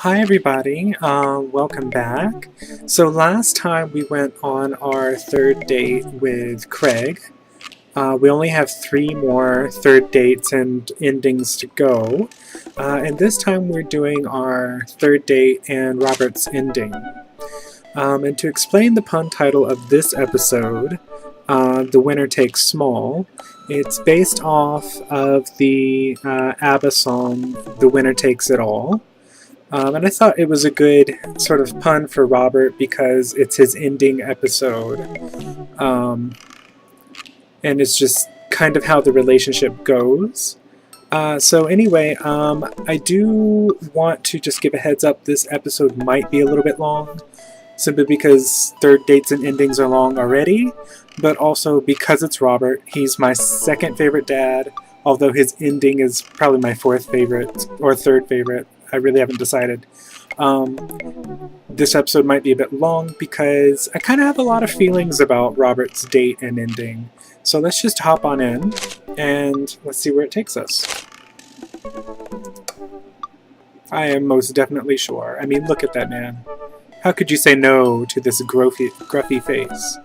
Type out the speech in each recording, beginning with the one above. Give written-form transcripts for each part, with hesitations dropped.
Hi everybody, welcome back. So last time we went on our third date with Craig. We only have 3 more third dates and endings to go. And this time we're doing our third date and Robert's ending. And to explain the pun title of this episode, The Winner Takes Small, it's based off of the ABBA song The Winner Takes It All. And I thought it was a good sort of pun for Robert because it's his ending episode. And it's just kind of how the relationship goes. So anyway, I do want to just give a heads up. This episode might be a little bit long, simply because third dates and endings are long already, but also because it's Robert. He's my second favorite dad, although his ending is probably my fourth favorite or third favorite. I really haven't decided. This episode might be a bit long because I kind of have a lot of feelings about Robert's date and ending. So let's just hop on in and let's see where it takes us. I am most definitely sure. I mean, look at that man. How could you say no to this gruffy face?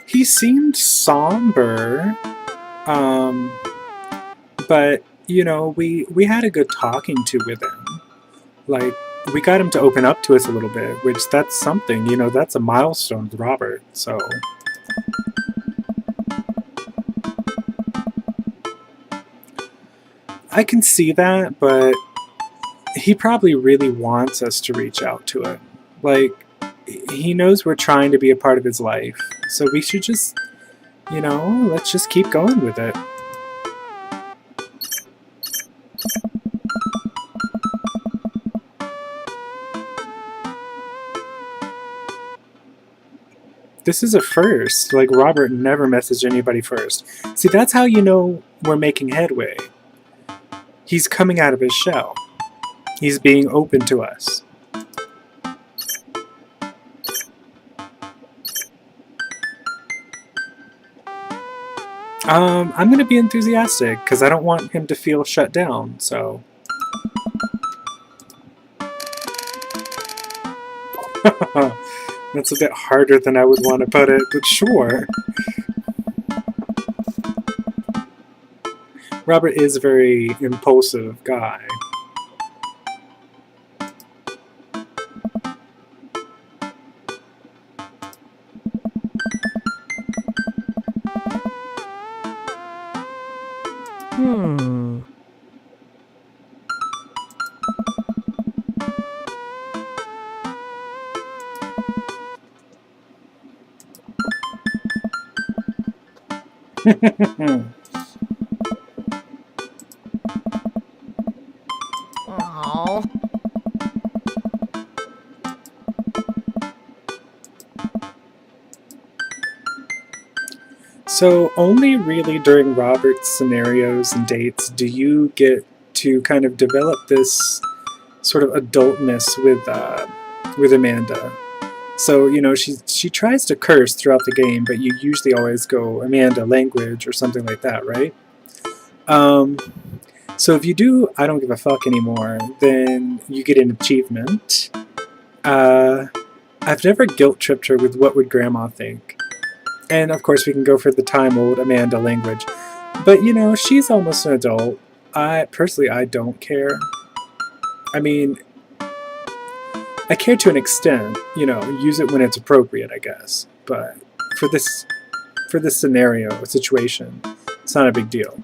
He seemed somber, but, you know, we had a good talking to with him. Like, we got him to open up to us a little bit, which that's something, you know, that's a milestone with Robert, so. I can see that, but he probably really wants us to reach out to him. Like, he knows we're trying to be a part of his life, so we should just, you know, let's just keep going with it. This is a first. Like, Robert never messaged anybody first. See, that's how you know we're making headway. He's coming out of his shell. He's being open to us. I'm going to be enthusiastic because I don't want him to feel shut down, so. That's a bit harder than I would want to put it, but sure. Robert is a very impulsive guy. Aww. So only really during Robert's scenarios and dates do you get to kind of develop this sort of adultness with Amanda. So, you know, she tries to curse throughout the game, but you usually always go Amanda language or something like that, right? So if you do I don't give a fuck anymore, then you get an achievement. I've never guilt tripped her with what would grandma think. And of course we can go for the time old Amanda language. But you know, she's almost an adult. I don't care. I mean, I care to an extent, you know, use it when it's appropriate, I guess. But for this scenario, situation, it's not a big deal.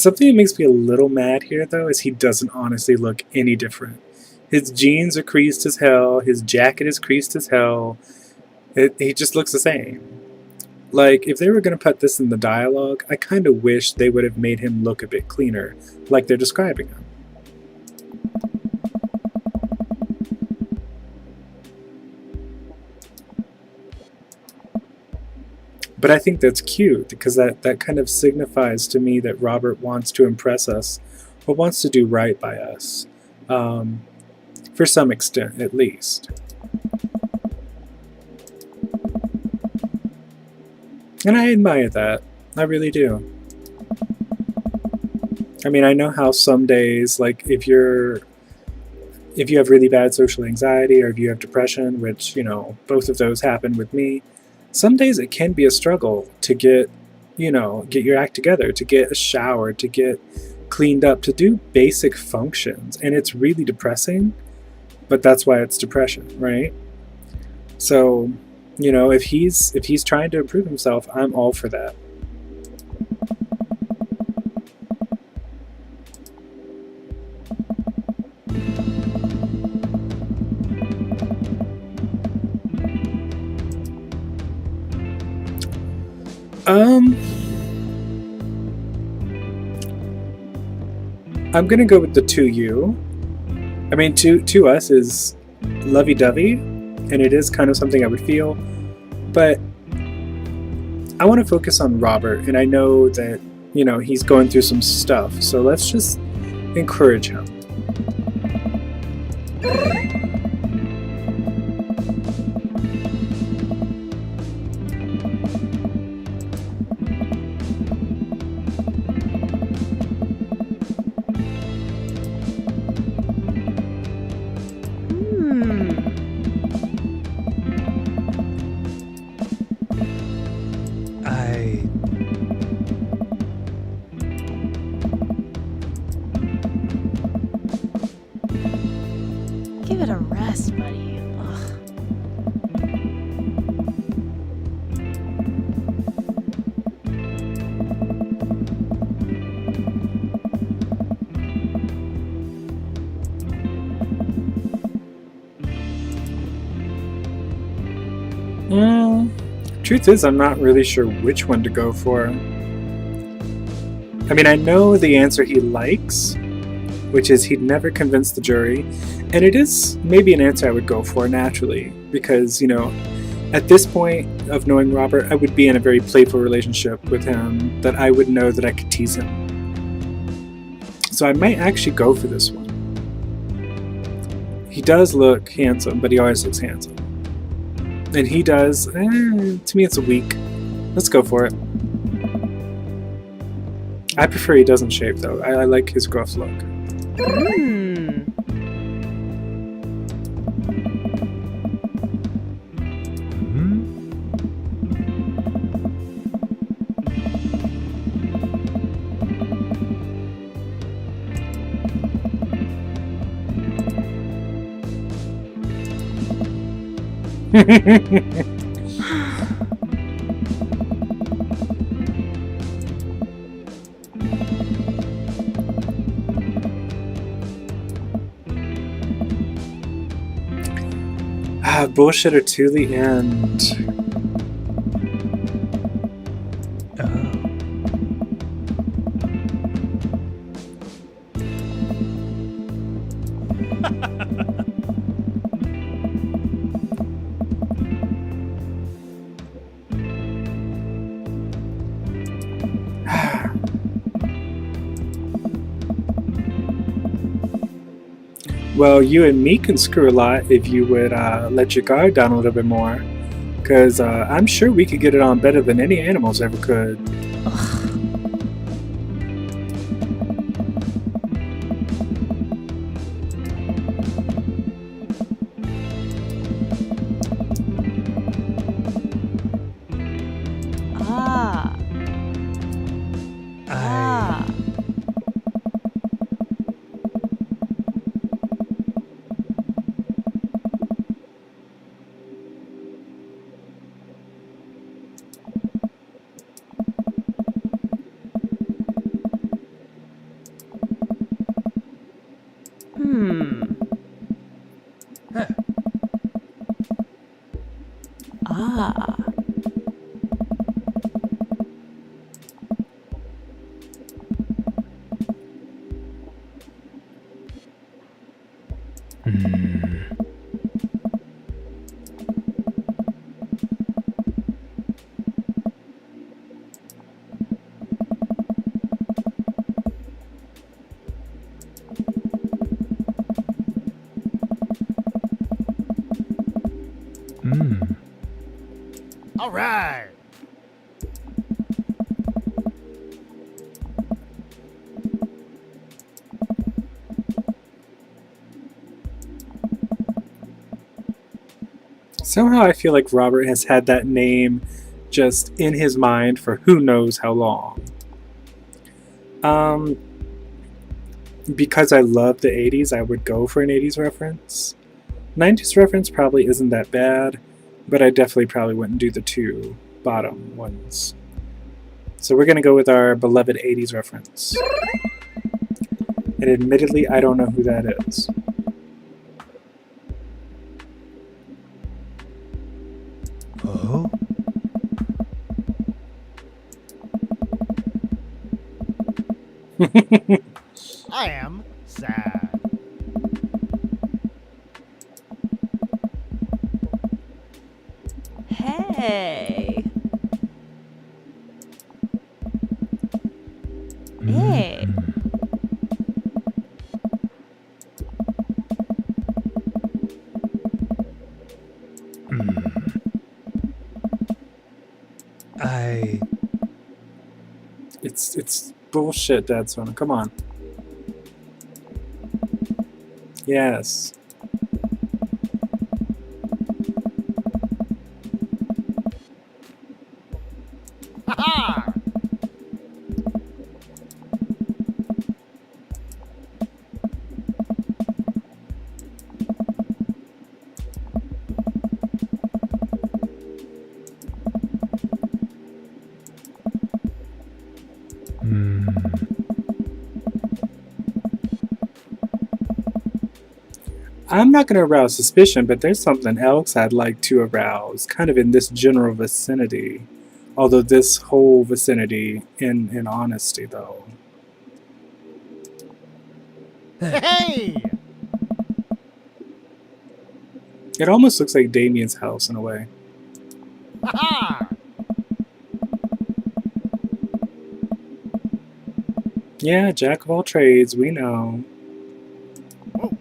Something that makes me a little mad here, though, is he doesn't honestly look any different. His jeans are creased as hell. His jacket is creased as hell. He just looks the same. Like, if they were going to put this in the dialogue, I kind of wish they would have made him look a bit cleaner, like they're describing him. But I think that's cute, because that kind of signifies to me that Robert wants to impress us, or wants to do right by us. For some extent, at least. And I admire that. I really do. I mean, I know how some days, like, if you have really bad social anxiety, or if you have depression, which, you know, both of those happen with me, some days it can be a struggle to get your act together, to get a shower, to get cleaned up, to do basic functions. And it's really depressing, but that's why it's depression, right? So, you know, if he's trying to improve himself, I'm all for that. I'm gonna go with the to you. I mean, to us is lovey-dovey, and it is kind of something I would feel, but I want to focus on Robert, and I know that, you know, he's going through some stuff, so let's just encourage him. Give it a rest, buddy. Ugh. Truth is, I'm not really sure which one to go for. I mean, I know the answer he likes, which is he'd never convince the jury, and it is maybe an answer I would go for naturally, because, you know, at this point of knowing Robert, I would be in a very playful relationship with him, that I would know that I could tease him. So I might actually go for this one. He does look handsome, but he always looks handsome. And he does, to me it's a weak. Let's go for it. I prefer he doesn't shave, though. I like his gruff look. Bullshitter to the end. Well, you and me can screw a lot if you would let your guard down a little bit more. Because I'm sure we could get it on better than any animals ever could. Ah. All right. Somehow I feel like Robert has had that name just in his mind for who knows how long. Because I love the 80s, I would go for an 80s reference. 90s reference probably isn't that bad, but I definitely probably wouldn't do the two bottom ones. So we're going to go with our beloved 80s reference. And admittedly, I don't know who that is. Oh? I am sad. Hey. Hey. It's bullshit, Dad's phone. Come on. Yes. Ha-ha! I'm not going to arouse suspicion, but there's something else I'd like to arouse, kind of in this general vicinity. Although this whole vicinity, in honesty, though. Hey! It almost looks like Damien's house in a way. Ha-ha! Yeah, jack of all trades, we know. Whoa.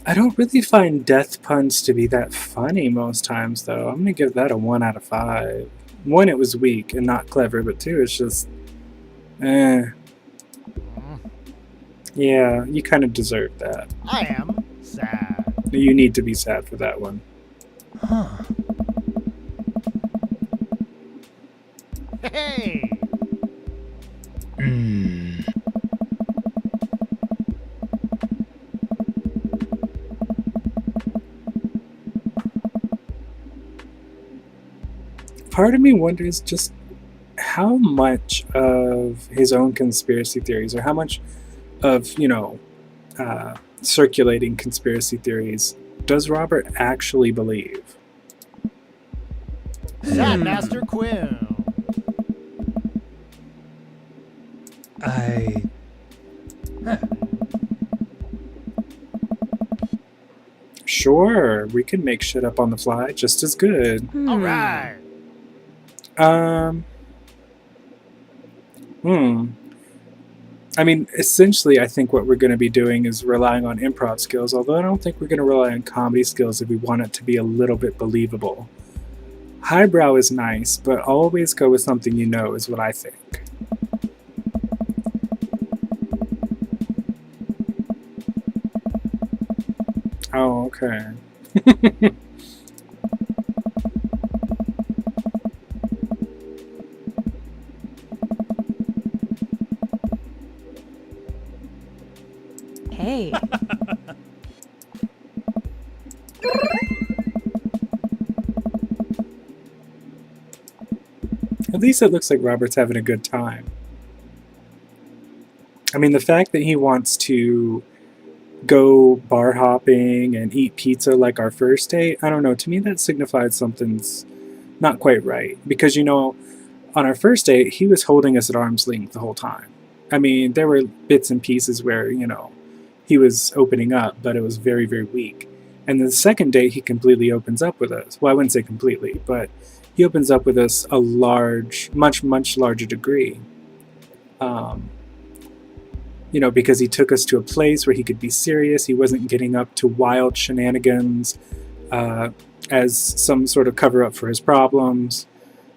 I don't really find death puns to be that funny most times, though. I'm gonna give that a 1 out of 5. 1, it was weak and not clever, but 2, it's just... Yeah, you kind of deserve that. I am sad. You need to be sad for that one. Huh. Hey! Part of me wonders just how much of his own conspiracy theories, or how much of, circulating conspiracy theories does Robert actually believe? Sad Master Quill. Sure, we can make shit up on the fly just as good. All right. I mean, essentially, I think what we're going to be doing is relying on improv skills, although I don't think we're going to rely on comedy skills if we want it to be a little bit believable. Highbrow is nice, but always go with something you know is what I think. Oh, okay. Hey. At least it looks like Robert's having a good time. I mean, the fact that he wants to go bar hopping and eat pizza like our first date, I don't know, to me that signified something's not quite right. Because, you know, on our first date, he was holding us at arm's length the whole time. I mean, there were bits and pieces where, you know, he was opening up, but it was very, very weak. And the second date, he completely opens up with us. Well, I wouldn't say completely, but he opens up with us a much, much larger degree. You know, because he took us to a place where he could be serious. He wasn't getting up to wild shenanigans as some sort of cover up for his problems.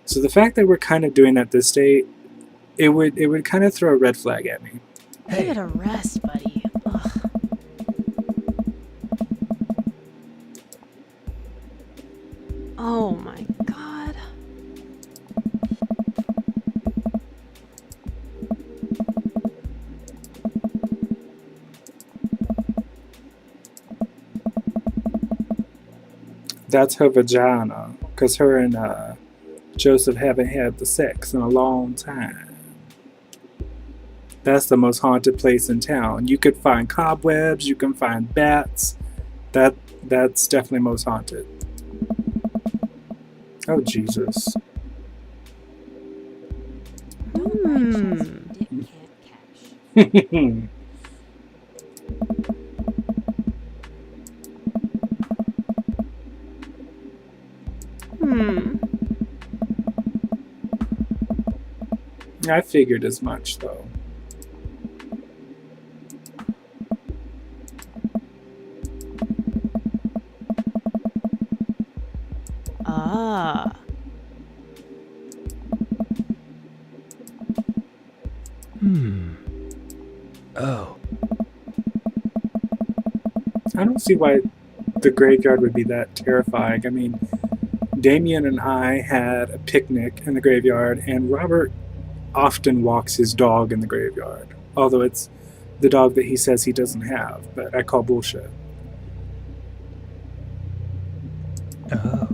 So the fact that we're kind of doing that this date, it would kind of throw a red flag at me. Give it a rest, buddy. Ugh. Oh my god. That's her vagina, because her and Joseph haven't had the sex in a long time. That's the most haunted place in town. You could find cobwebs, you can find bats. That's definitely most haunted. Oh, Jesus. Hmm. Hmm. I figured as much, though. Ah. Oh. I don't see why the graveyard would be that terrifying. I mean, Damien and I had a picnic in the graveyard, and Robert often walks his dog in the graveyard. Although it's the dog that he says he doesn't have, but I call bullshit. Oh.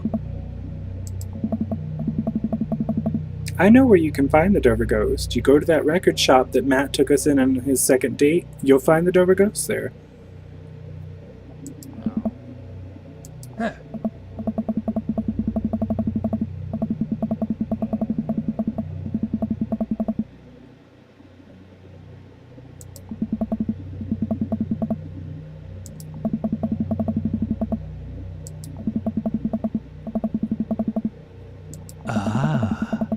I know where you can find the Dover Ghost. You go to that record shop that Matt took us in on his second date, you'll find the Dover Ghost there. Huh. Ah.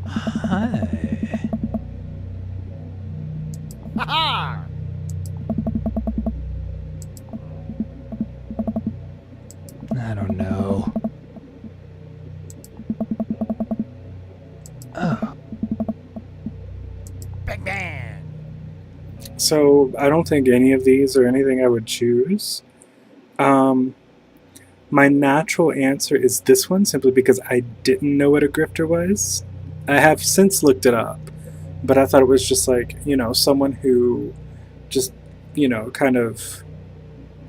Hi. Ha! I don't know. Oh. Bang bang. So I don't think any of these are anything I would choose. My natural answer is this one, simply because I didn't know what a grifter was. I have since looked it up, but I thought it was just like, you know, someone who just, you know, kind of,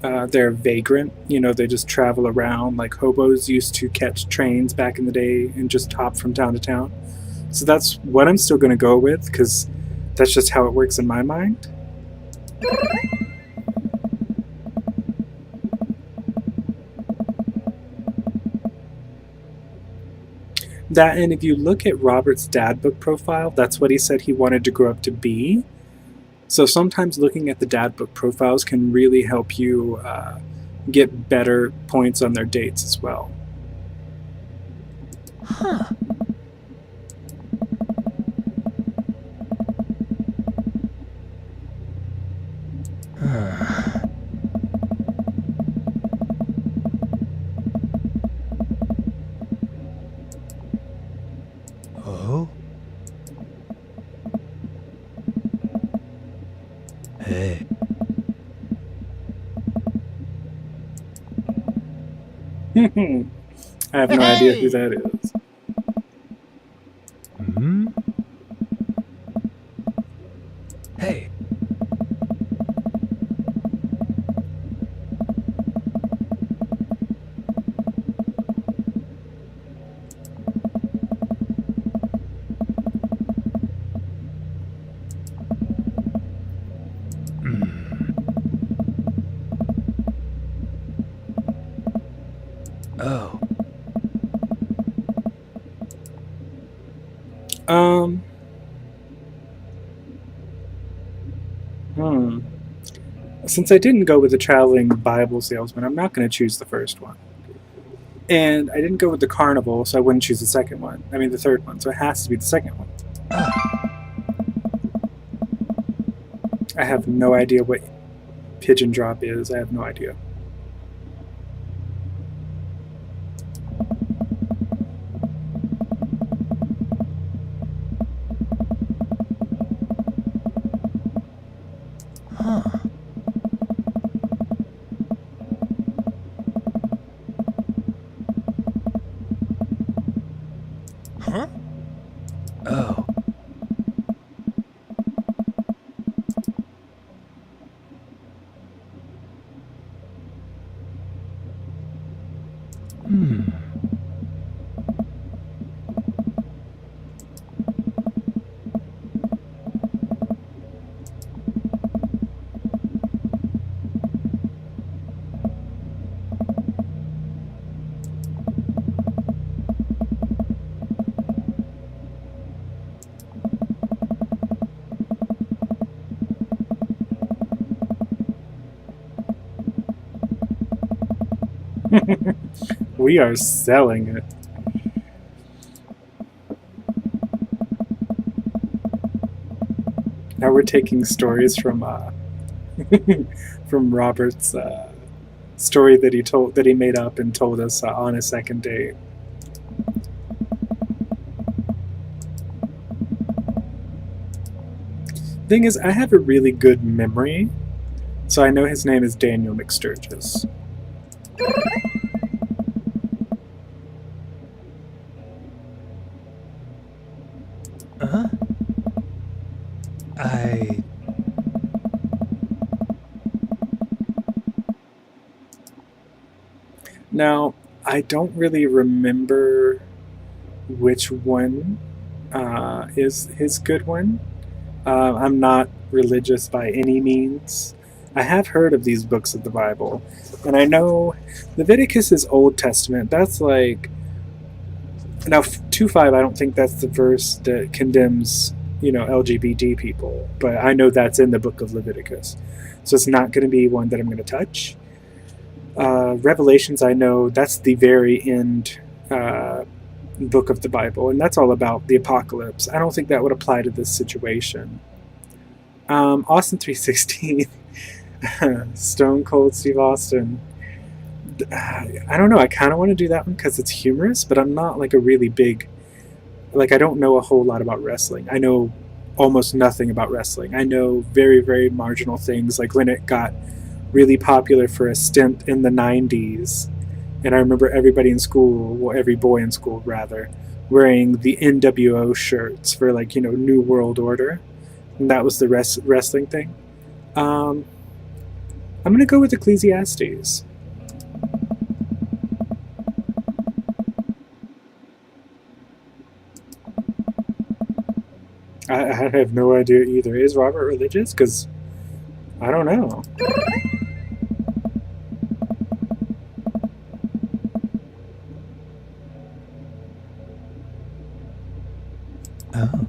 they're vagrant. You know, they just travel around like hobos used to catch trains back in the day and just hop from town to town. So that's what I'm still going to go with, because that's just how it works in my mind. That, and if you look at Robert's dad book profile, that's what he said he wanted to grow up to be. So sometimes looking at the dad book profiles can really help you get better points on their dates as well. Huh. I have no idea who that is. Hmm? Hey. Oh. Um. Hmm. Since I didn't go with the traveling Bible salesman, I'm not going to choose the first one. And I didn't go with the carnival, so I wouldn't choose the second one. I mean, the third one, so it has to be the second one. I have no idea what pigeon drop is. I have no idea. Huh. Huh? Oh. Hmm. We are selling it. Now we're taking stories from from Robert's story that he made up and told us on a second date. Thing is, I have a really good memory, so I know his name is Daniel McSturgis. Huh? I... Now, I don't really remember which one is his good one. I'm not religious by any means. I have heard of these books of the Bible, and I know Leviticus is Old Testament. That's like now 2:5. I don't think that's the verse that condemns LGBT people, but I know that's in the book of Leviticus, so it's not going to be one that I'm going to touch. Revelations, I know that's the very end book of the Bible, and that's all about the apocalypse. I don't think that would apply to this situation. Austin 316, Stone Cold Steve Austin. I don't know. I kind of want to do that one because it's humorous, but I'm not like a really big. Like, I don't know a whole lot about wrestling. I know almost nothing about wrestling. I know very, very marginal things, like when it got really popular for a stint in the 90s. And I remember everybody in school, well, every boy in school rather, wearing the NWO shirts for like, New World Order. And that was the wrestling thing. I'm going to go with Ecclesiastes. I have no idea either. Is Robert religious? Because I don't know. Oh.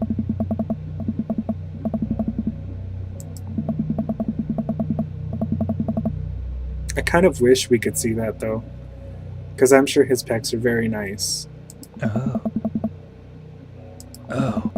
I kind of wish we could see that though, because I'm sure his pecs are very nice. Oh. Oh.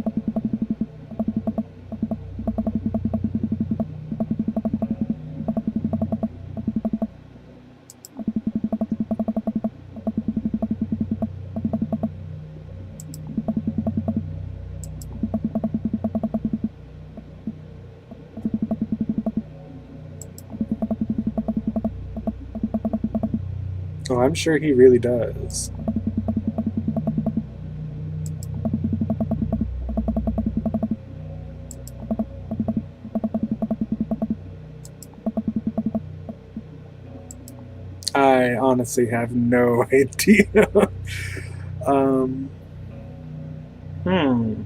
Oh, I'm sure he really does. I honestly have no idea. um, hmm.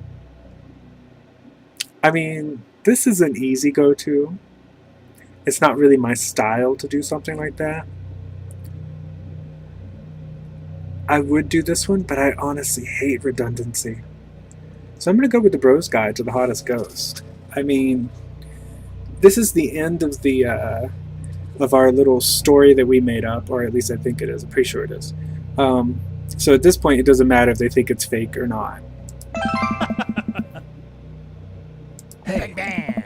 I mean, this is an easy go-to. It's not really my style to do something like that. I would do this one, but I honestly hate redundancy. So I'm going to go with the Bros Guide to the Hottest Ghost. I mean, this is the end of our little story that we made up, or at least I think it is. I'm pretty sure it is. So at this point, it doesn't matter if they think it's fake or not. Hey.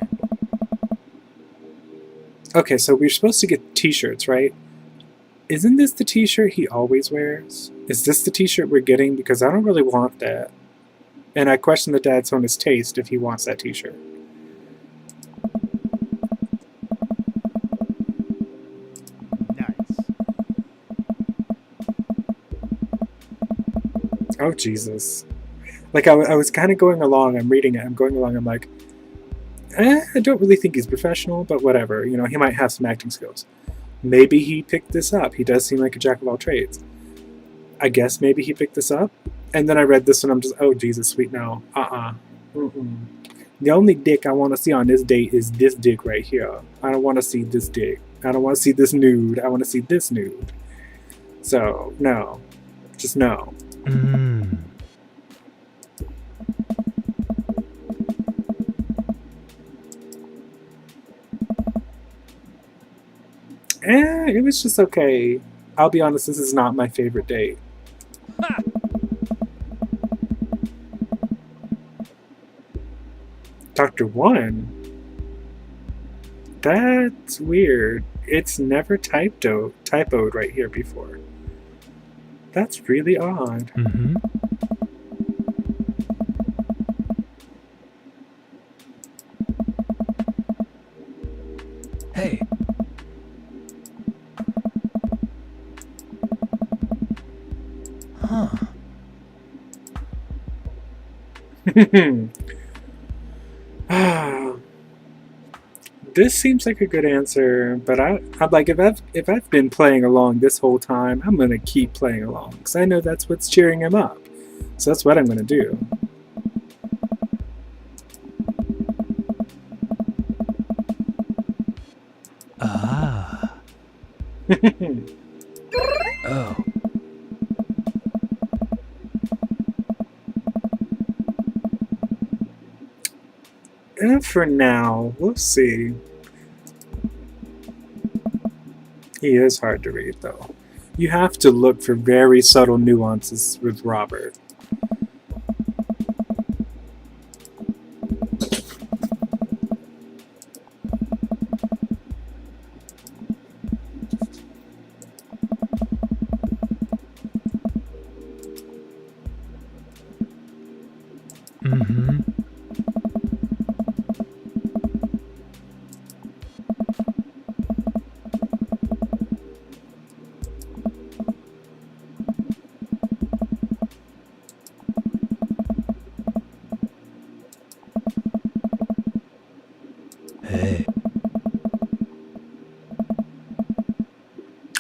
Okay, so we're supposed to get t-shirts, right? Isn't this the t-shirt he always wears? Is this the t-shirt we're getting? Because I don't really want that. And I question the dad's on his taste if he wants that t-shirt. Nice. Oh, Jesus. Like, I was kind of going along, I'm reading it, I'm going along, I'm like, I don't really think he's professional, but whatever. You know, he might have some acting skills. Maybe he picked this up. He does seem like a jack of all trades. I guess maybe he picked this up. And then I read this and I'm just, oh, Jesus, sweet, no. Mm-mm. The only dick I want to see on this date is this dick right here. I don't want to see this dick. I don't want to see this nude. I want to see this nude. So, no. Just no. It was just okay. I'll be honest, this is not my favorite date. Dr. One? That's weird. It's never typoed right here before. That's really odd. Mm-hmm. Hey. Huh. This seems like a good answer, but I'm like, if I've been playing along this whole time, I'm gonna keep playing along because I know that's what's cheering him up. So that's what I'm gonna do. Ah. Oh. For now, we'll see. He is hard to read, though. You have to look for very subtle nuances with Robert. Mm-hmm. Hey.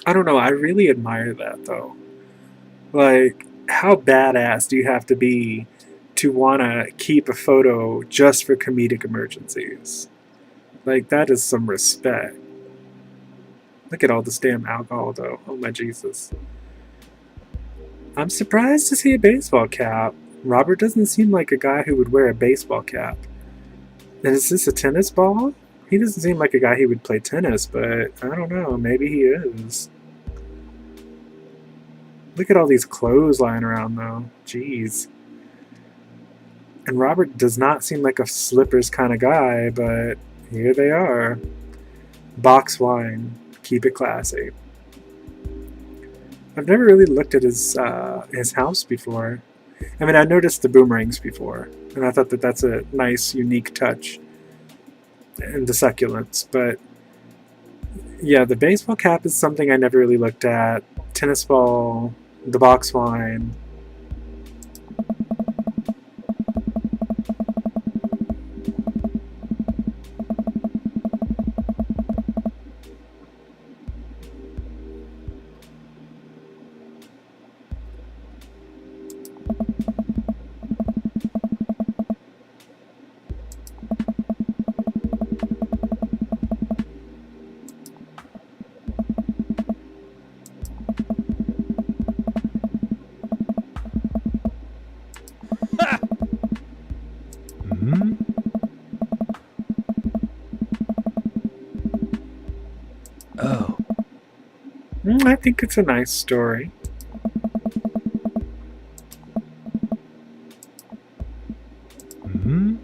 I don't know, I really admire that, though. Like, how badass do you have to be to want to keep a photo just for comedic emergencies? Like, that is some respect. Look at all this damn alcohol, though. Oh my Jesus. I'm surprised to see a baseball cap. Robert doesn't seem like a guy who would wear a baseball cap. And is this a tennis ball? He doesn't seem like a guy who would play tennis, but I don't know. Maybe he is. Look at all these clothes lying around, though. Jeez. And Robert does not seem like a slippers kind of guy, but here they are. Box wine. Keep it classy. I've never really looked at his house before. I mean, I noticed the boomerangs before, and I thought that that's a nice, unique touch. And the succulents, but yeah, the baseball cap is something I never really looked at. tennis ball, the box wine. Hmm? Oh. I think it's a nice story. Hmm?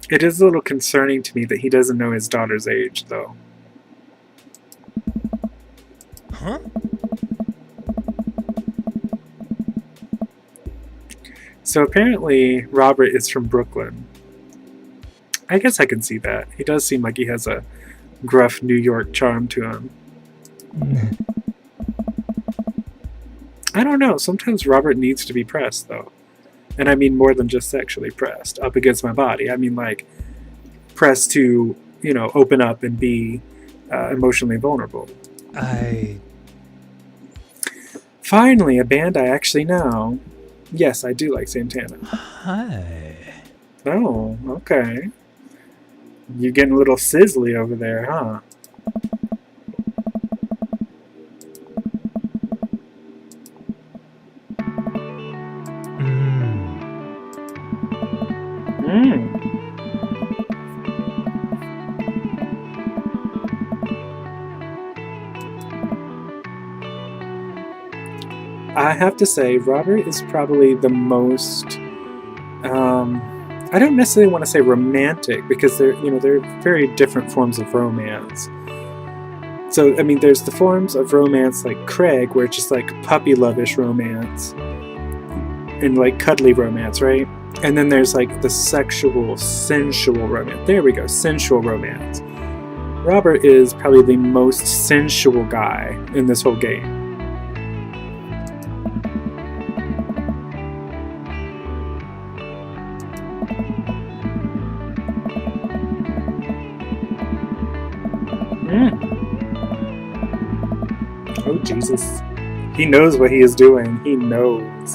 It is a little concerning to me that he doesn't know his daughter's age, though. Huh? So apparently, Robert is from Brooklyn. I guess I can see that. He does seem like he has a gruff New York charm to him. I don't know. Sometimes Robert needs to be pressed, though. And I mean more than just sexually pressed up against my body. I mean, like, pressed to, open up and be emotionally vulnerable. Finally, a band I actually know. Yes, I do like Santana. Hi. Oh, okay. You're getting a little sizzly over there, huh? I have to say, Robert is probably the most. I don't necessarily want to say romantic because they're very different forms of romance. So I mean, there's the forms of romance like Craig, where it's just like puppy love-ish romance and like cuddly romance, right? And then there's like the sexual, sensual romance. There we go, sensual romance. Robert is probably the most sensual guy in this whole game. Oh, Jesus. He knows what he is doing. He knows.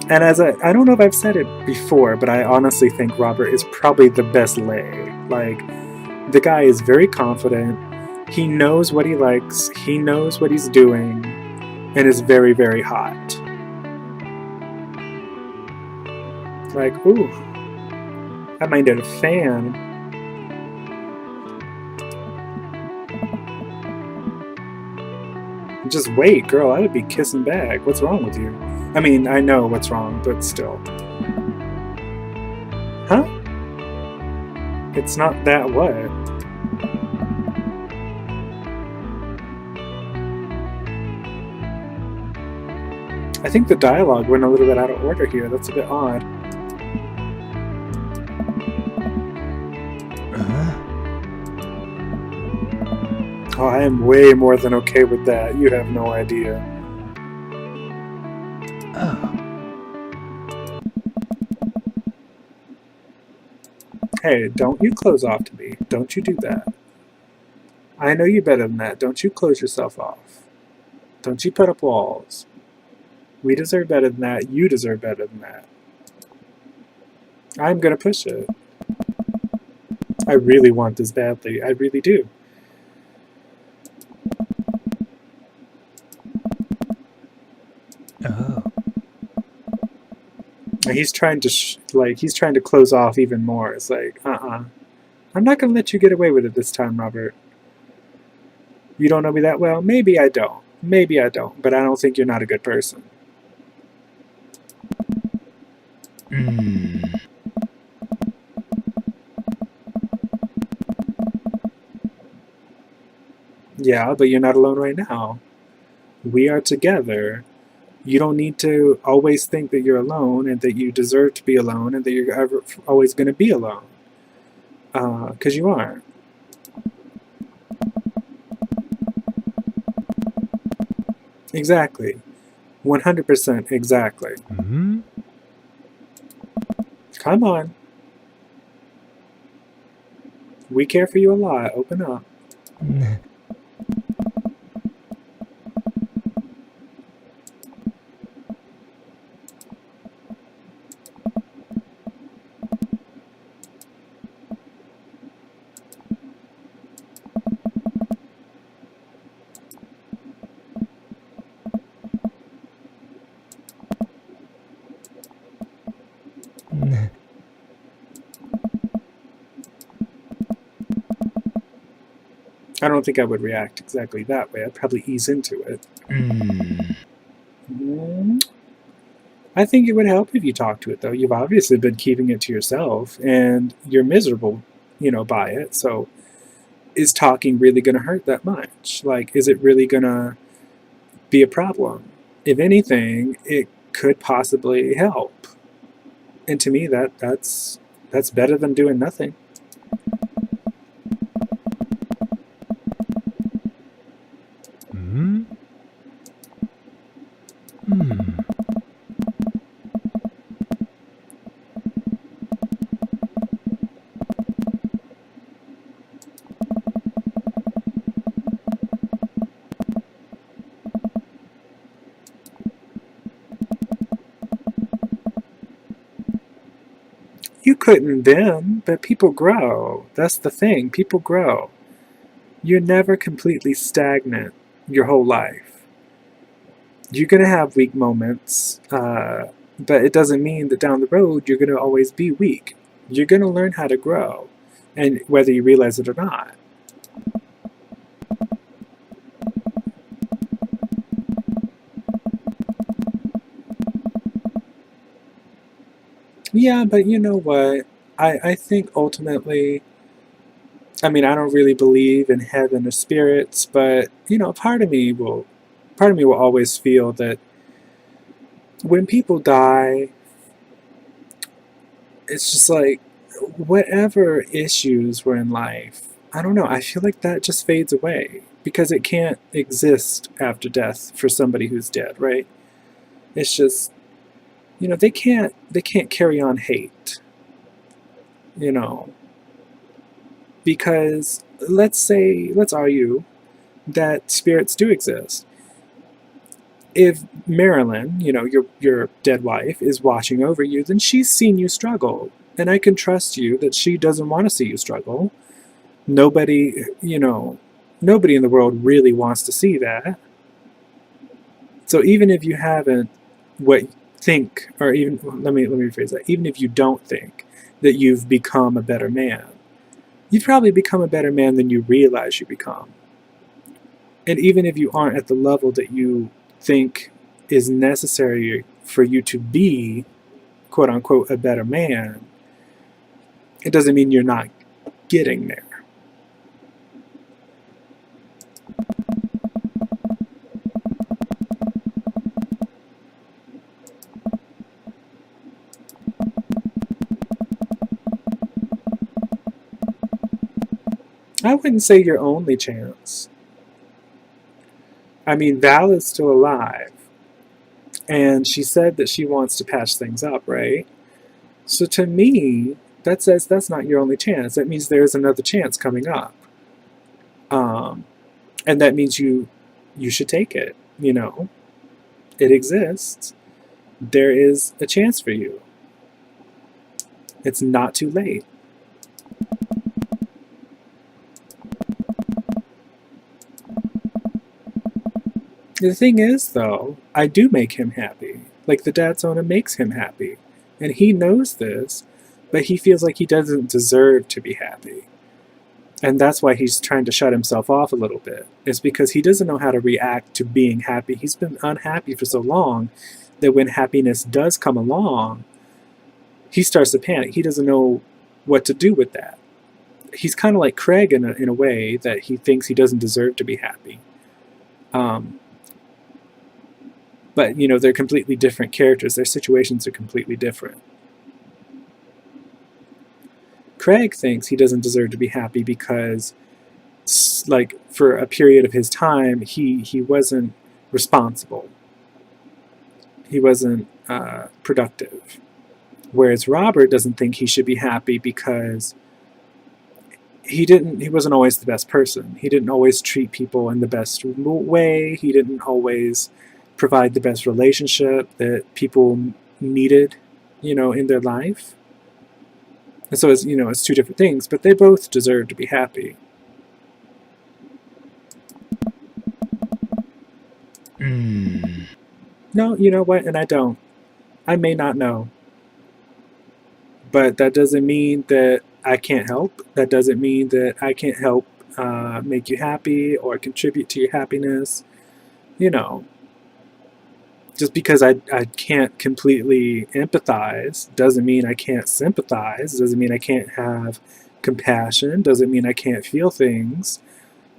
And I don't know if I've said it before, but I honestly think Robert is probably the best lay. Like, the guy is very confident. He knows what he likes. He knows what he's doing. And is very, very hot. Like, ooh. I might need a fan. Just wait, girl, I would be kissing back. What's wrong with you? I mean, I know what's wrong, but still. Huh? It's not that what? I think the dialogue went a little bit out of order here. That's a bit odd. Oh, I am way more than okay with that. You have no idea. Oh. Hey, don't you close off to me. Don't you do that. I know you better than that. Don't you close yourself off. Don't you put up walls. We deserve better than that. You deserve better than that. I'm gonna push it. I really want this badly. I really do. Oh. He's trying to he's trying to close off even more. It's like, I'm not gonna let you get away with it this time, Robert. You don't know me that well? Maybe I don't. Maybe I don't. But I don't think you're not a good person. Yeah, but you're not alone right now. We are together. You don't need to always think that you're alone and that you deserve to be alone and that you're always going to be alone. Because you aren't. Exactly. 100% exactly. Hmm? Come on. We care for you a lot. Open up. I don't think I would react exactly that way. I'd probably ease into it. I think it would help if you talk to it, though. You've obviously been keeping it to yourself, and you're miserable, by it. So, is talking really going to hurt that much? Like, is it really going to be a problem? If anything, it could possibly help. And to me, that's better than doing nothing. Hmm? You couldn't then, but people grow. That's the thing. People grow. You're never completely stagnant your whole life. You're going to have weak moments, but it doesn't mean that down the road you're going to always be weak. You're going to learn how to grow, and whether you realize it or not. Yeah, but you know what? I think ultimately, I mean, I don't really believe in heaven or spirits, but part of me will always feel that when people die, it's just like whatever issues were in life, I don't know, I feel like that just fades away because it can't exist after death for somebody who's dead, right? It's just, they can't carry on hate, you know, because let's argue that spirits do exist. If Marilyn, your dead wife, is watching over you, then she's seen you struggle. And I can trust you that she doesn't want to see you struggle. Nobody, nobody in the world really wants to see that. So even if you haven't what think, or even let me rephrase that, even if you don't think that you've become a better man, you've probably become a better man than you realize you become. And even if you aren't at the level that you think is necessary for you to be, quote unquote, a better man, it doesn't mean you're not getting there. I wouldn't say your only chance. I mean, Val is still alive, and she said that she wants to patch things up, right? So to me, that says that's not your only chance. That means there's another chance coming up. And that means you should take it, It exists. There is a chance for you. It's not too late. The thing is, though, I do make him happy. Like, the Dadsona makes him happy. And he knows this, but he feels like he doesn't deserve to be happy. And that's why he's trying to shut himself off a little bit. It's because he doesn't know how to react to being happy. He's been unhappy for so long that when happiness does come along, he starts to panic. He doesn't know what to do with that. He's kind of like Craig in a way that he thinks he doesn't deserve to be happy. But, you know, they're completely different characters. Their situations are completely different. Craig thinks he doesn't deserve to be happy because, like, for a period of his time, he wasn't responsible. He wasn't productive. Whereas Robert doesn't think he should be happy because he wasn't always the best person. He didn't always treat people in the best way. He didn't always provide the best relationship that people needed, you know, in their life. And so it's, you know, it's two different things, but they both deserve to be happy. No, you know what? And I don't. I may not know. But that doesn't mean that I can't help. That doesn't mean that I can't help make you happy or contribute to your happiness. You know, just because I can't completely empathize doesn't mean I can't sympathize. Doesn't mean I can't have compassion. Doesn't mean I can't feel things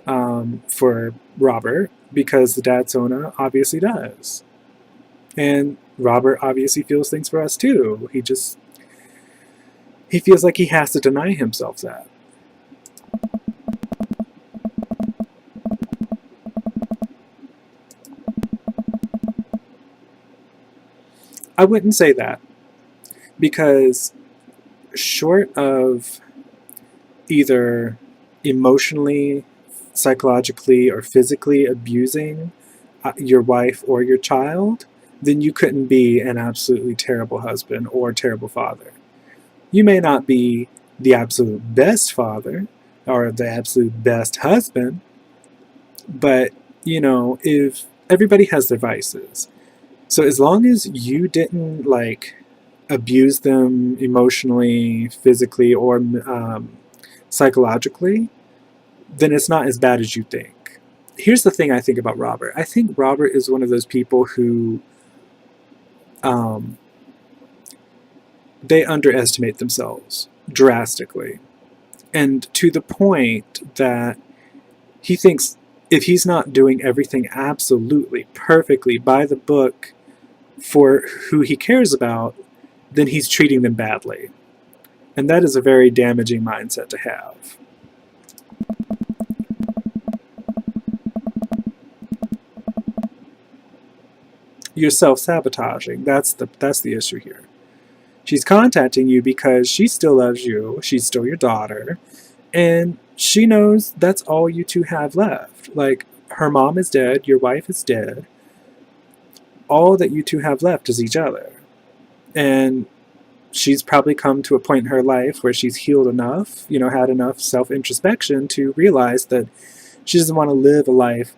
for Robert, because the dad Sona obviously does. And Robert obviously feels things for us too. He feels like he has to deny himself that. I wouldn't say that, because short of either emotionally, psychologically, or physically abusing your wife or your child, then you couldn't be an absolutely terrible husband or terrible father. You may not be the absolute best father or the absolute best husband, but, you know, if everybody has their vices. So as long as you didn't, like, abuse them emotionally, physically, or psychologically, then it's not as bad as you think. Here's the thing I think about Robert. I think Robert is one of those people who they underestimate themselves drastically. And to the point that he thinks if he's not doing everything absolutely perfectly by the book for who he cares about, then he's treating them badly. And that is a very damaging mindset to have. You're self-sabotaging. That's the issue here. She's contacting you because she still loves you. She's still your daughter. And she knows that's all you two have left. Like, her mom is dead. Your wife is dead. All that you two have left is each other. And she's probably come to a point in her life where she's healed enough, you know, had enough self-introspection to realize that she doesn't want to live a life,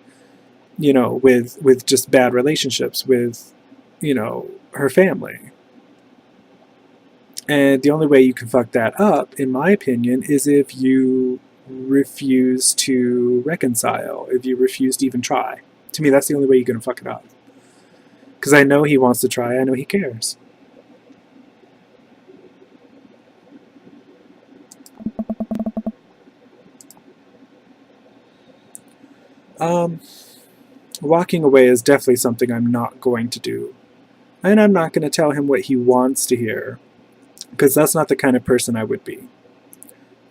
you know, with just bad relationships with, you know, her family. And the only way you can fuck that up, in my opinion, is if you refuse to reconcile, if you refuse to even try. To me, that's the only way you're going to fuck it up. Because I know he wants to try. I know he cares. Walking away is definitely something I'm not going to do. And I'm not going to tell him what he wants to hear, because that's not the kind of person I would be.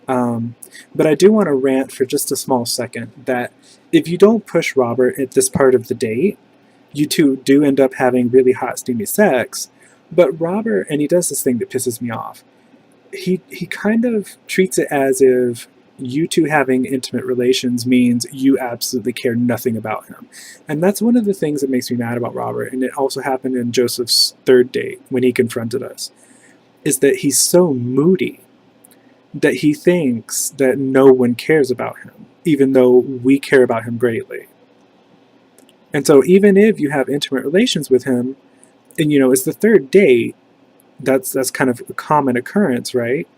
But I do want to rant for just a small second that if you don't push Robert at this part of the date, you two do end up having really hot, steamy sex. But Robert, and he does this thing that pisses me off, he kind of treats it as if you two having intimate relations means you absolutely care nothing about him. And that's one of the things that makes me mad about Robert, and it also happened in Joseph's third date when he confronted us, is that he's so moody that he thinks that no one cares about him, even though we care about him greatly. And so even if you have intimate relations with him, and, you know, it's the third date, that's kind of a common occurrence, right?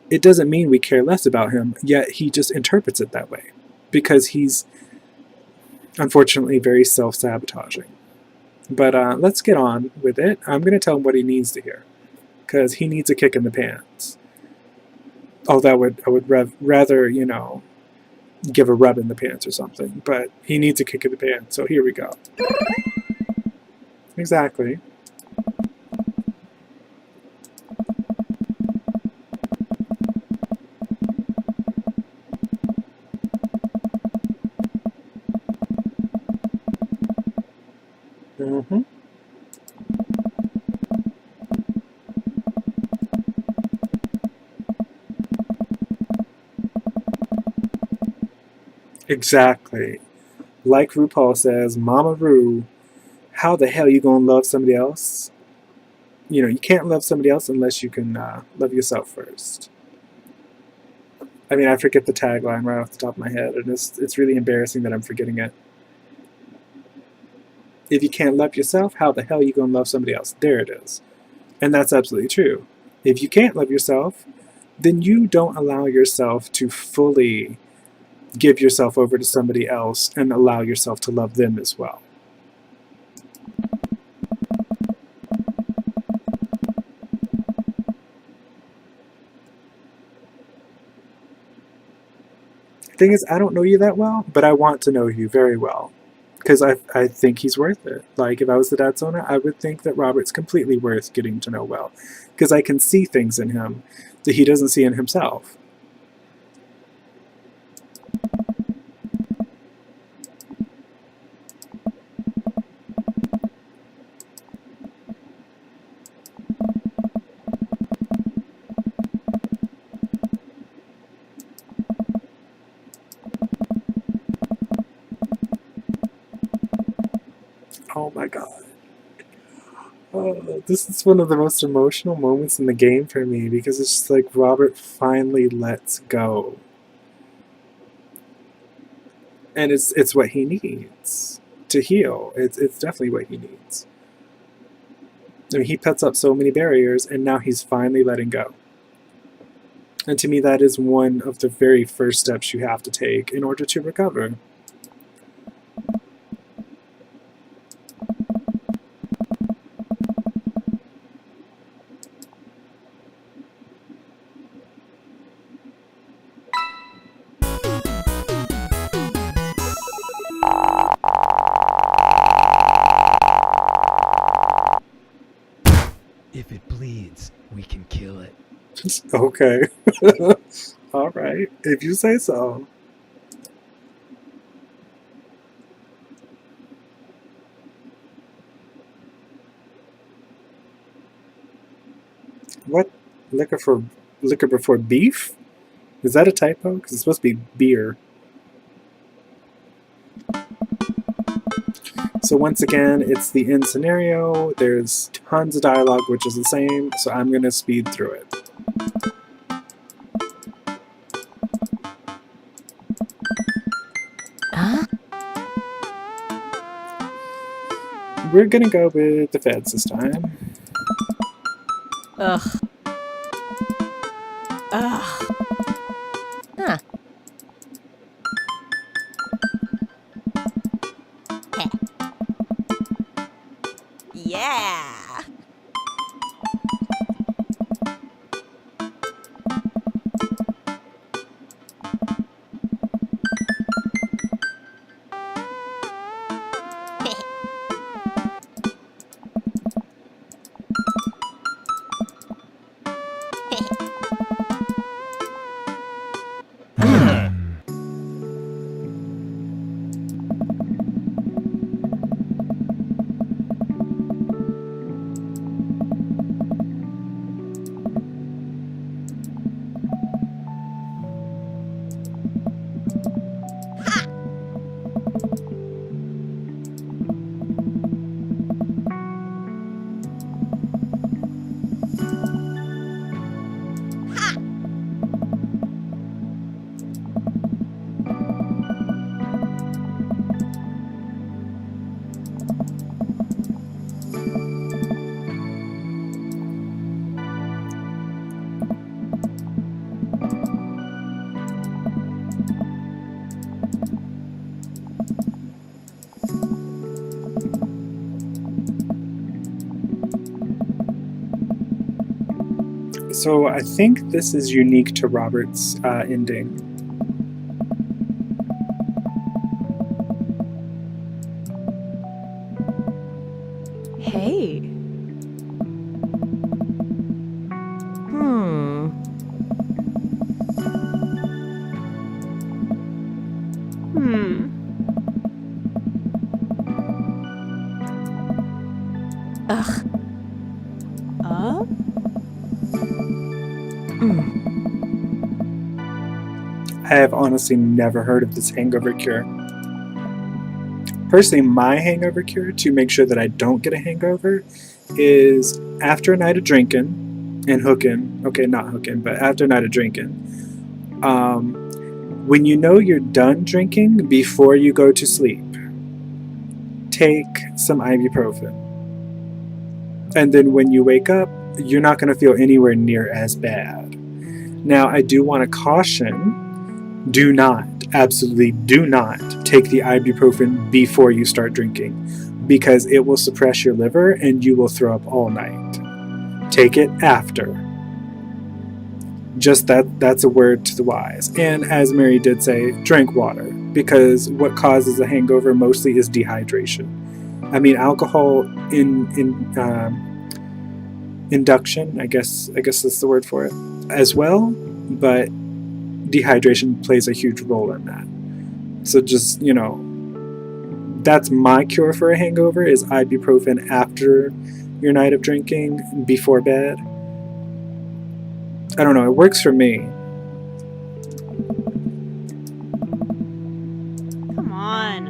It doesn't mean we care less about him, yet he just interprets it that way, because he's unfortunately very self-sabotaging. But let's get on with it. I'm going to tell him what he needs to hear, because he needs a kick in the pants. Although I would rather, you know, give a rub in the pants or something, but he needs a kick in the pants, so here we go. Exactly. Mm-hmm. Exactly. Like RuPaul says, Mama Ru, how the hell you gonna love somebody else? You know, you can't love somebody else unless you can love yourself first. I mean, I forget the tagline right off the top of my head, and it's really embarrassing that I'm forgetting it. If you can't love yourself, how the hell are you gonna love somebody else? There it is. And that's absolutely true. If you can't love yourself, then you don't allow yourself to fully give yourself over to somebody else and allow yourself to love them as well. The thing is, I don't know you that well, but I want to know you very well. Because I think he's worth it. Like, if I was the dad's owner, I would think that Robert's completely worth getting to know well. Because I can see things in him that he doesn't see in himself. Oh my god. Oh, this is one of the most emotional moments in the game for me because it's just like Robert finally lets go. And it's what he needs to heal. It's definitely what he needs. I mean, he puts up so many barriers and now he's finally letting go. And to me, that is one of the very first steps you have to take in order to recover. If it bleeds, we can kill it. Okay. All right. If you say so. What? Liquor before beef? Is that a typo? Because it's supposed to be beer. So once again, it's the end scenario. There's tons of dialogue, which is the same, so I'm going to speed through it. Huh? We're going to go with the feds this time. Ugh. Ugh. Huh. Yeah. So I think this is unique to Robert's ending. I have honestly never heard of this hangover cure. Personally, my hangover cure to make sure that I don't get a hangover is after a night of drinking and hooking. Okay, not hooking, but after a night of drinking. When you know you're done drinking before you go to sleep, take some ibuprofen. And then when you wake up, you're not going to feel anywhere near as bad. Now, I do want to caution, do not, absolutely do not take the ibuprofen before you start drinking, because it will suppress your liver and you will throw up all night. Take it after. Just that's a word to the wise. And as Mary did say, drink water, because what causes a hangover mostly is dehydration. I mean, alcohol in induction, I guess that's the word for it, as well, but dehydration plays a huge role in that. So just, that's my cure for a hangover, is ibuprofen after your night of drinking, before bed. I don't know, it works for me. Come on.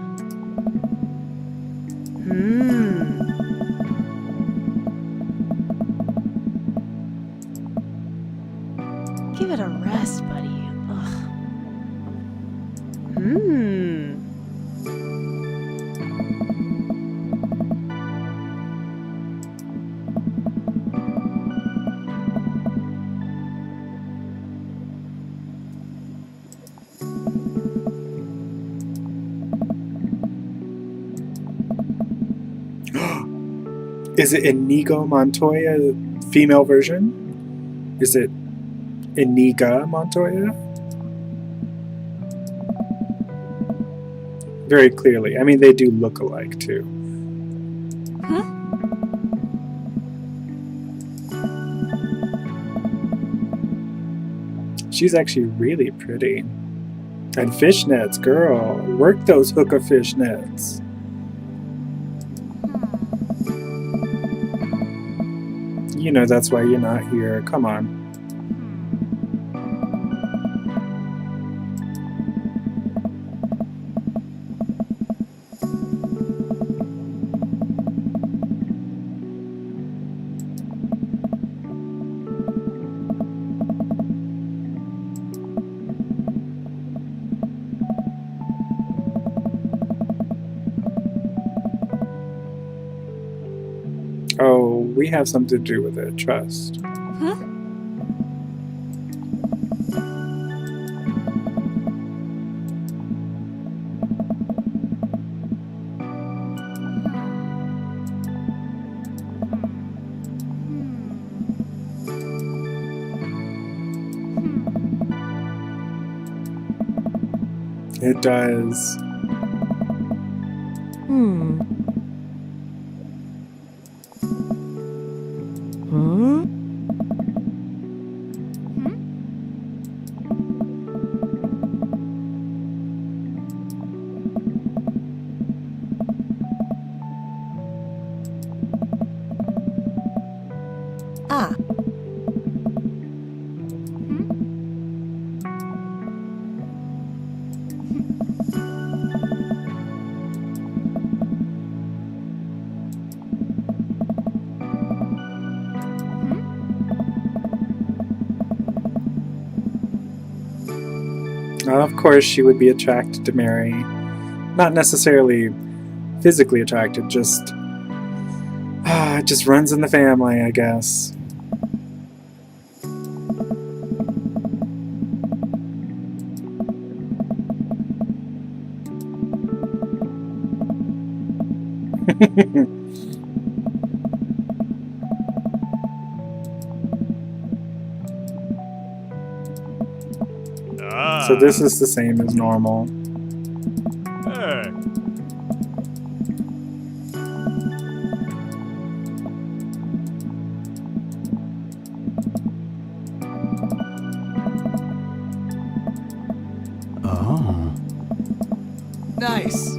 Give it a rest, buddy. Ugh. Is it Inigo Montoya, female version? Is it Iniga Montoya? Very clearly. I mean, they do look alike, too. Huh? She's actually really pretty. And fishnets, girl. Work those hookah fishnets. You know that's why you're not here. Come on. Oh, we have something to do with it, trust. Huh? It does. Ah. Of course, she would be attracted to Mary. Not necessarily physically attracted, just it just runs in the family, I guess. So this is the same as normal. Hey. Oh. Nice.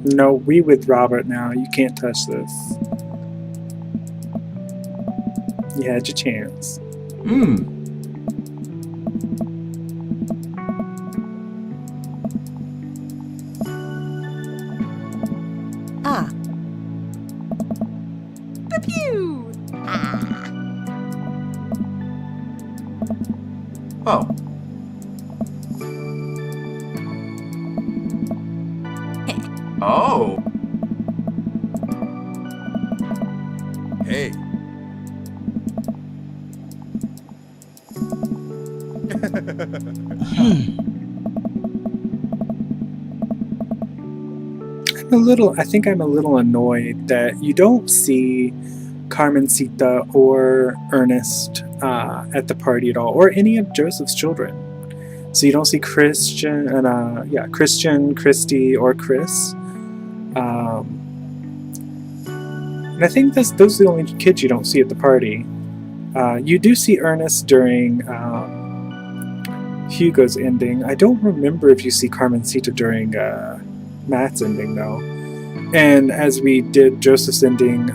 No, we with Robert now. You can't touch this. You had your chance. Ah. Pew! Ah. Oh. Oh. Hey. I think I'm a little annoyed that you don't see Carmencita or Ernest at the party at all, or any of Joseph's children. So you don't see Christian, Christy, or Chris. And I think those are the only kids you don't see at the party. You do see Ernest during Hugo's ending. I don't remember if you see Carmencita during Matt's ending, though. And as we did Joseph's ending,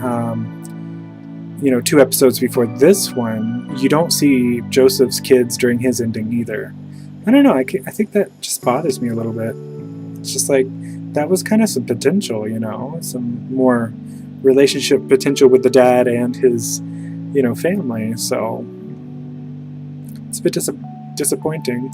2 episodes before this one, you don't see Joseph's kids during his ending either. I don't know, I think that just bothers me a little bit. It's just like, that was kind of some potential, some more relationship potential with the dad and his, family, so it's a bit disappointing.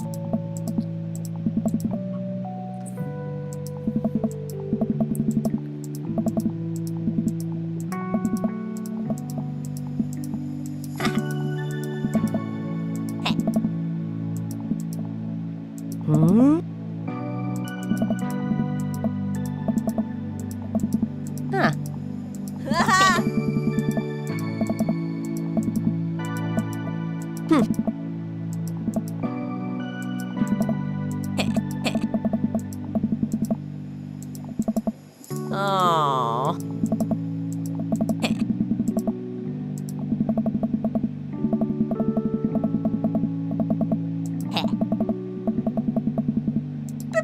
Oh.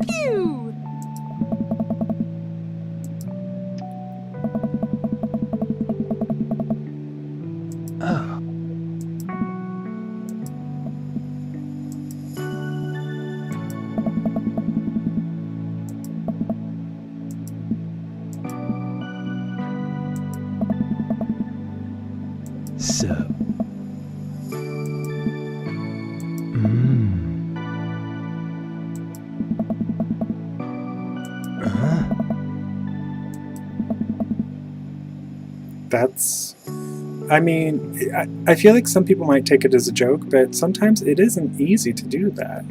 Pew! Oh. So. That's, I feel like some people might take it as a joke, but sometimes it isn't easy to do that.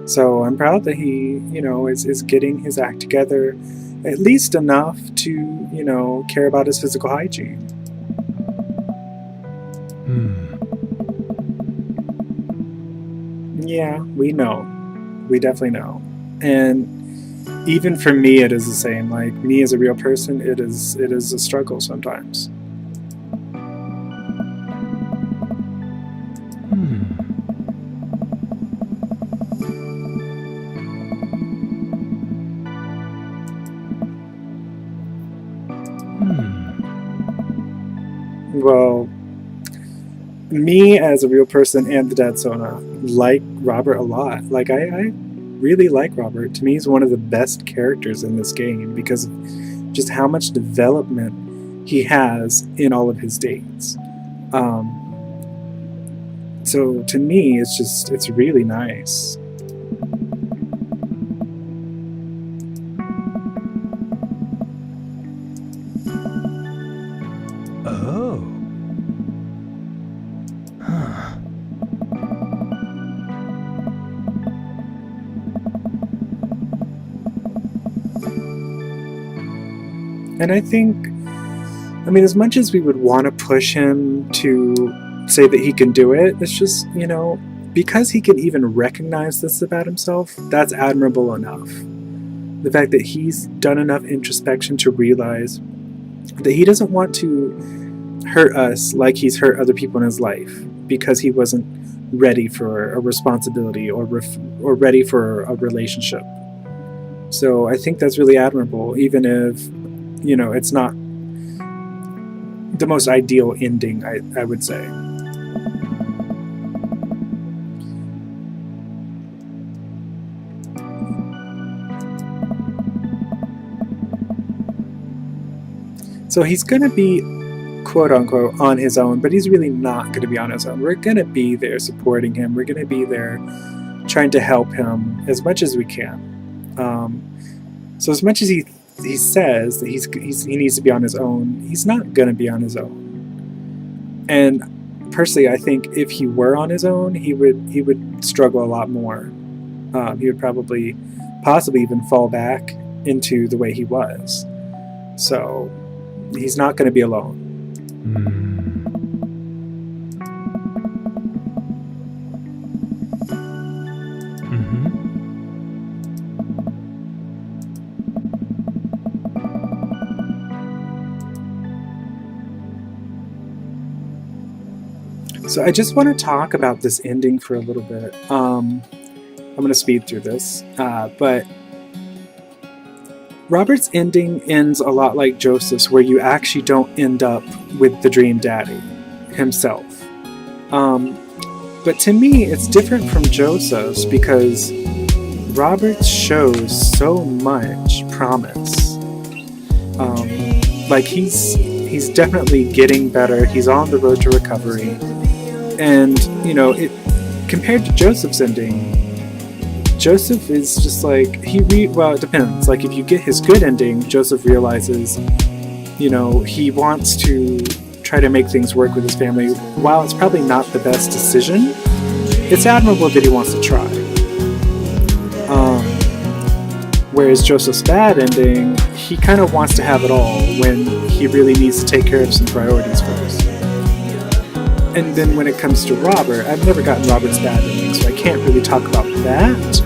So I'm proud that he, is getting his act together, at least enough to, care about his physical hygiene. Yeah, we know. We definitely know. And even for me, it is the same. Like, me as a real person, it is a struggle sometimes. Well, me as a real person and the dad Sona like Robert a lot. Like, I really like Robert. To me, he's one of the best characters in this game because of just how much development he has in all of his dates. So to me, it's really nice. Oh. Huh. And I think, as much as we would want to push him to say that he can do it, it's just, because he can even recognize this about himself, that's admirable enough. The fact that he's done enough introspection to realize that he doesn't want to hurt us like he's hurt other people in his life, because he wasn't ready for a responsibility or ready for a relationship. So I think that's really admirable, even if, you know, it's not the most ideal ending, I would say. So he's going to be, quote unquote, on his own, but he's really not going to be on his own. We're going to be there supporting him. We're going to be there trying to help him as much as we can. So as much as he says that he needs to be on his own, he's not going to be on his own. And personally, I think if he were on his own, he would struggle a lot more. He would possibly even fall back into the way he was. So he's not going to be alone. So I just want to talk about this ending for a little bit. I'm going to speed through this, but Robert's ending ends a lot like Joseph's, where you actually don't end up with the dream daddy himself. But to me, it's different from Joseph's because Robert shows so much promise. Like he's definitely getting better. He's on the road to recovery. And, you know, compared to Joseph's ending, Joseph is just like, well, it depends. Like, if you get his good ending, Joseph realizes, you know, he wants to try to make things work with his family. While it's probably not the best decision, it's admirable that he wants to try. Whereas Joseph's bad ending, he kind of wants to have it all when he really needs to take care of some priorities first. And then when it comes to Robert, I've never gotten Robert's bad ending, so I can't really talk about that.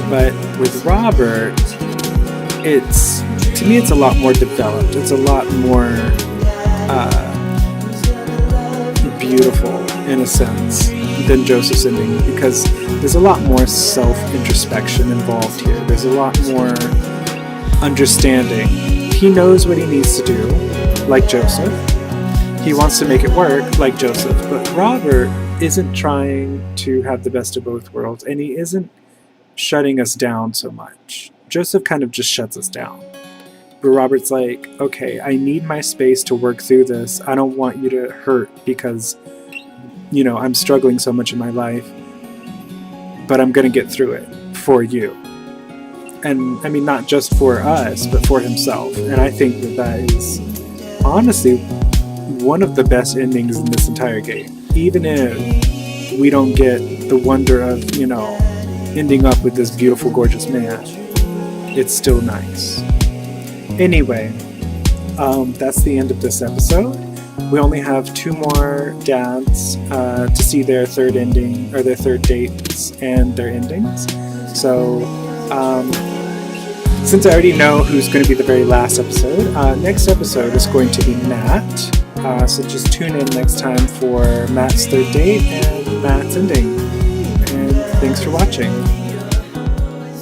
But with Robert, to me it's a lot more developed. It's a lot more beautiful in a sense than Joseph's ending, because there's a lot more self-introspection involved here. There's a lot more understanding. He knows what he needs to do, like Joseph. He wants to make it work, like Joseph, but Robert isn't trying to have the best of both worlds, and he isn't shutting us down so much. Joseph kind of just shuts us down. But Robert's like, okay, I need my space to work through this. I don't want you to hurt because, you know, I'm struggling so much in my life, but I'm going to get through it for you. And I mean, not just for us, but for himself. And I think that is honestly one of the best endings in this entire game. Even if we don't get the wonder of, you know, ending up with this beautiful, gorgeous man, it's still nice. Anyway, that's the end of this episode. We only have 2 more dads to see their third ending, or their third dates and their endings. So, since I already know who's going to be the very last episode, next episode is going to be Matt. So just tune in next time for Matt's third date and Matt's ending. And thanks for watching.